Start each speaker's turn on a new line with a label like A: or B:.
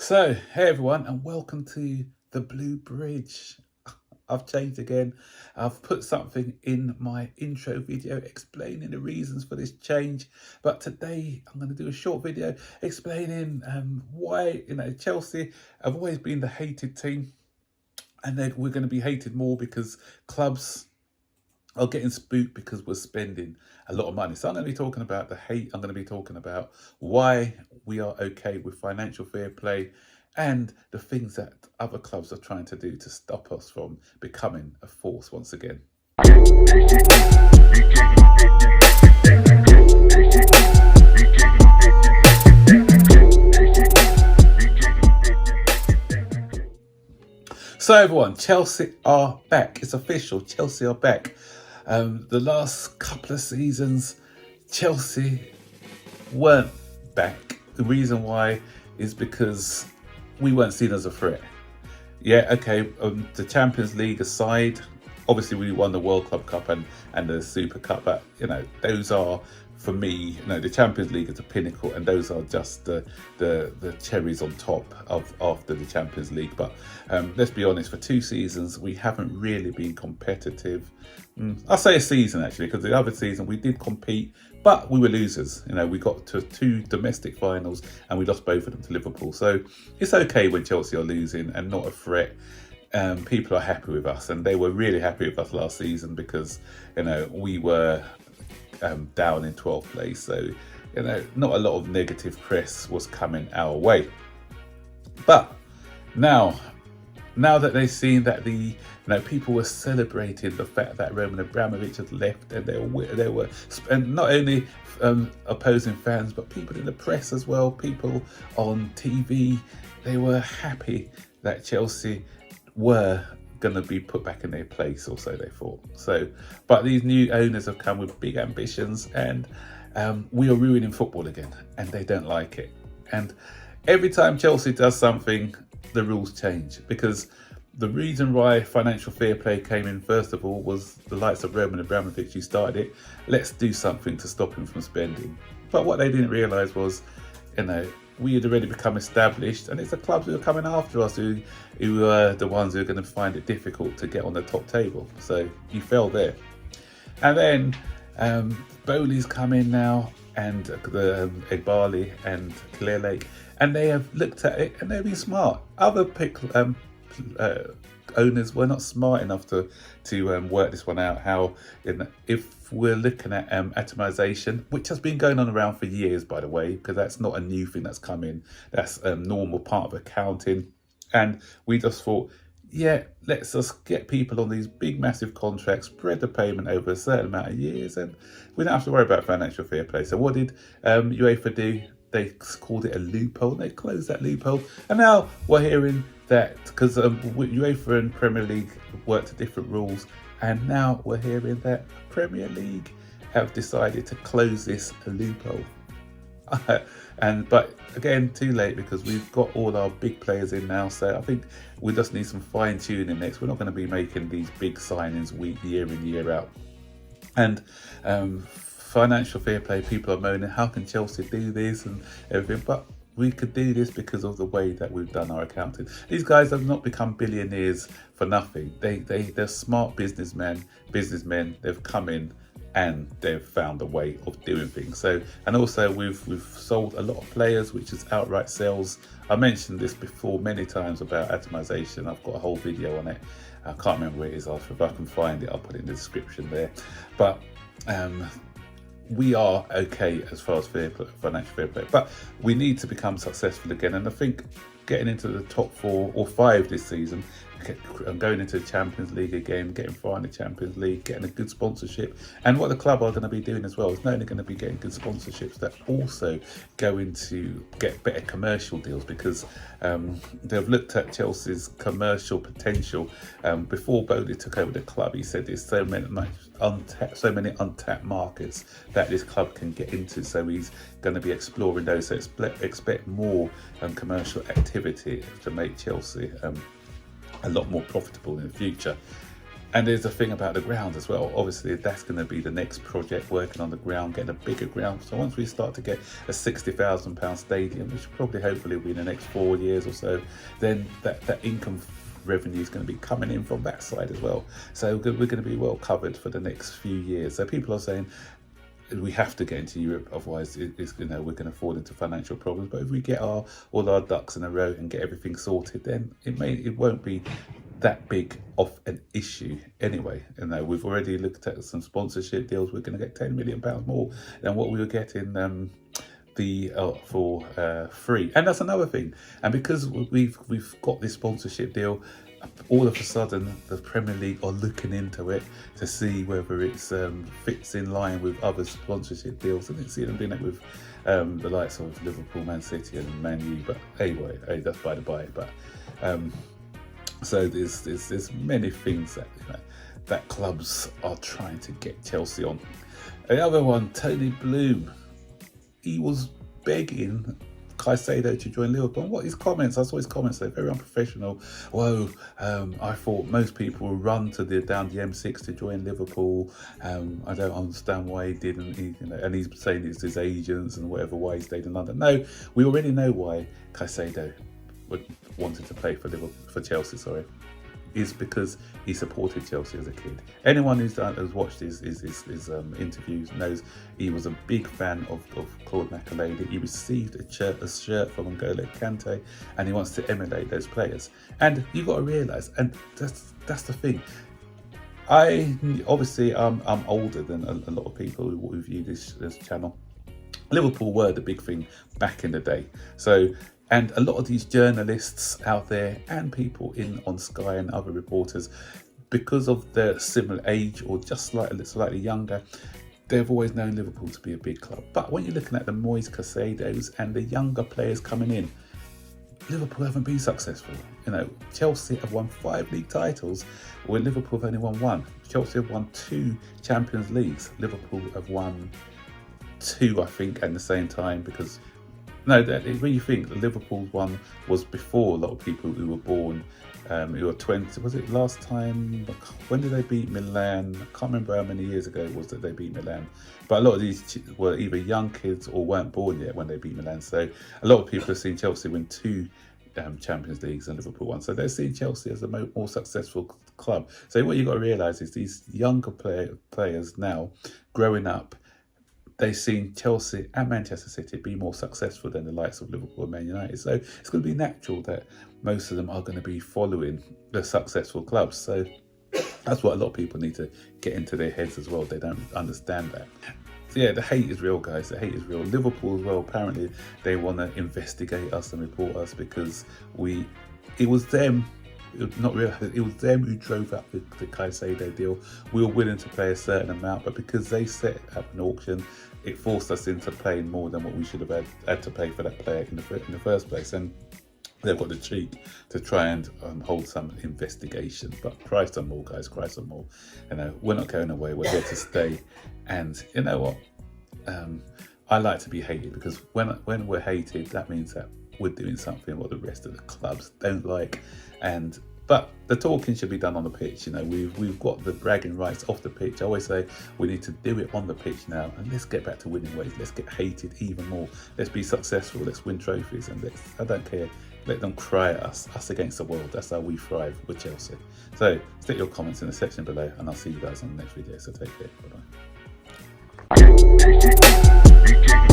A: So, hey everyone, and welcome to the Blue Bridge. I've changed again. I've put something in my intro video explaining the reasons for this change. But today I'm going to do a short video explaining why, Chelsea have always been the hated team. And then we're going to be hated more because clubs are getting spooked because we're spending a lot of money. So I'm going to be talking about the hate. I'm going to be talking about why we are okay with financial fair play and the things that other clubs are trying to do to stop us from becoming a force once again. So everyone, Chelsea are back. It's official. Chelsea are back. The last couple of seasons, Chelsea weren't back. The reason why is because we weren't seen as a threat. Yeah, okay, the Champions League aside, obviously we won the World Club Cup and the Super Cup, but, those are, for me, the Champions League is the pinnacle, and those are just the cherries on top of after the Champions League. But let's be honest, for 2 seasons, we haven't really been competitive. I'll say a season, actually, because the other season we did compete, but we were losers. We got to 2 domestic finals and we lost both of them to Liverpool. So it's okay when Chelsea are losing and not a threat. People are happy with us, and they were really happy with us last season because, we were down in 12th place. So, not a lot of negative press was coming our way. But now that they've seen that people were celebrating the fact that Roman Abramovich had left, and there were and not only opposing fans, but people in the press as well, people on TV, they were happy that Chelsea were going to be put back in their place, or so they thought. So, but these new owners have come with big ambitions, and we are ruining football again, and they don't like it. And every time Chelsea does something, the rules change, because the reason why financial fair play came in first of all was the likes of Roman Abramovich who started it. Let's do something to stop him from spending. But what they didn't realise was, we had already become established, and it's the clubs who are coming after us who are the ones who are going to find it difficult to get on the top table. So you fell there. And then Bowley's come in now, and the Egbali and Clear Lake, and they have looked at it and they've been smart. Other owners were not smart enough to work this one out. How, if we're looking at atomization, which has been going on around for years, by the way, because that's not a new thing that's come in. That's a normal part of accounting. And we just thought, yeah, let's just get people on these big, massive contracts, spread the payment over a certain amount of years, and we don't have to worry about financial fair play. So what did UEFA do? They called it a loophole, and they closed that loophole. And now we're hearing that, because UEFA and Premier League work to different rules, and now we're hearing that Premier League have decided to close this loophole. But again, too late, because we've got all our big players in now. So I think we just need some fine tuning next. We're not going to be making these big signings year in, year out. And financial fair play, people are moaning, how can Chelsea do this and everything? But we could do this because of the way that we've done our accounting. These guys have not become billionaires for nothing. They're smart businessmen. They've come in and they've found a way of doing things. So, and also we've sold a lot of players, which is outright sales. I mentioned this before many times about atomization. I've got a whole video on it. I can't remember where it is. If I can find it, I'll put it in the description there. But we are okay as far as financial fair play, but we need to become successful again. And I think getting into the top 4 or 5 this season, and going into the Champions League again, getting far in the Champions League, getting a good sponsorship, and what the club are going to be doing as well is not only going to be getting good sponsorships, they're also going to get better commercial deals, because they've looked at Chelsea's commercial potential. Before Bowley took over the club, he said there's so many untapped markets that this club can get into. So he's going to be exploring those. So expect more commercial activity to make Chelsea a lot more profitable in the future. And there's a thing about the ground as well. Obviously, that's going to be the next project, working on the ground, getting a bigger ground. So once we start to get a £60,000 stadium, which probably hopefully will be in the next 4 years or so, then that income revenue is going to be coming in from that side as well. So we're going to be well covered for the next few years. So people are saying we have to get into Europe, otherwise we're going to fall into financial problems. But if we get all our ducks in a row and get everything sorted, then it won't be that big of an issue anyway. We've already looked at some sponsorship deals. We're going to get £10 million more than what we were getting for free. And that's another thing. And because we've got this sponsorship deal, all of a sudden the Premier League are looking into it to see whether it fits in line with other sponsorship deals. I didn't see them doing it with the likes of Liverpool, Man City and Man U, but anyway, that's by the by. But so there's many things that clubs are trying to get Chelsea on. The other one, Tony Bloom, he was begging Caicedo to join Liverpool. And what his comments, I saw his comments, they're very unprofessional. Whoa, I thought most people would run down the M6 to join Liverpool. I don't understand why he didn't. And he's saying it's his agents and whatever, why he stayed in London. No, we already know why Caicedo wanted to play for Chelsea, is because he supported Chelsea as a kid. Anyone has watched his interviews knows he was a big fan of Claude Makélélé. He received a shirt from N'Golo Kante, and he wants to emulate those players. And you've got to realise, and that's the thing. I'm older than a lot of people who view this channel. Liverpool were the big thing back in the day. And a lot of these journalists out there and people on Sky and other reporters, because of their similar age or just slightly younger, they've always known Liverpool to be a big club. But when you're looking at the Moises Caicedos and the younger players coming in, Liverpool haven't been successful. Chelsea have won 5 league titles, where Liverpool have only won 1. Chelsea have won 2 Champions Leagues. Liverpool have won 2, I think, at the same time, because when you think the Liverpool one was before a lot of people who were born, who were 20, was it last time? When did they beat Milan? I can't remember how many years ago it was that they beat Milan. But a lot of these were either young kids or weren't born yet when they beat Milan. So a lot of people have seen Chelsea win 2 Champions Leagues and Liverpool one. So they're seeing Chelsea as a more successful club. So what you've got to realise is these younger players now growing up, they've seen Chelsea and Manchester City be more successful than the likes of Liverpool and Man United. So it's going to be natural that most of them are going to be following the successful clubs. So that's what a lot of people need to get into their heads as well. They don't understand that. So yeah, the hate is real, guys. The hate is real. Liverpool as well, apparently they want to investigate us and report us because it was them who drove up the Caicedo deal. We were willing to pay a certain amount, but because they set up an auction, it forced us into paying more than what we should have had to pay for that player in the first place. And they've got the cheek to try and hold some investigation. But cry some more, guys, cry some more. We're not going away. We're here to stay. And you know what? I like to be hated, because when we're hated, that means that we're doing something what the rest of the clubs don't like. But the talking should be done on the pitch. We've got the bragging rights off the pitch. I always say we need to do it on the pitch now, and let's get back to winning ways. Let's get hated even more. Let's be successful. Let's win trophies, and I don't care. Let them cry at us against the world. That's how we thrive with Chelsea. So stick your comments in the section below, and I'll see you guys on the next video. So take care. Bye bye.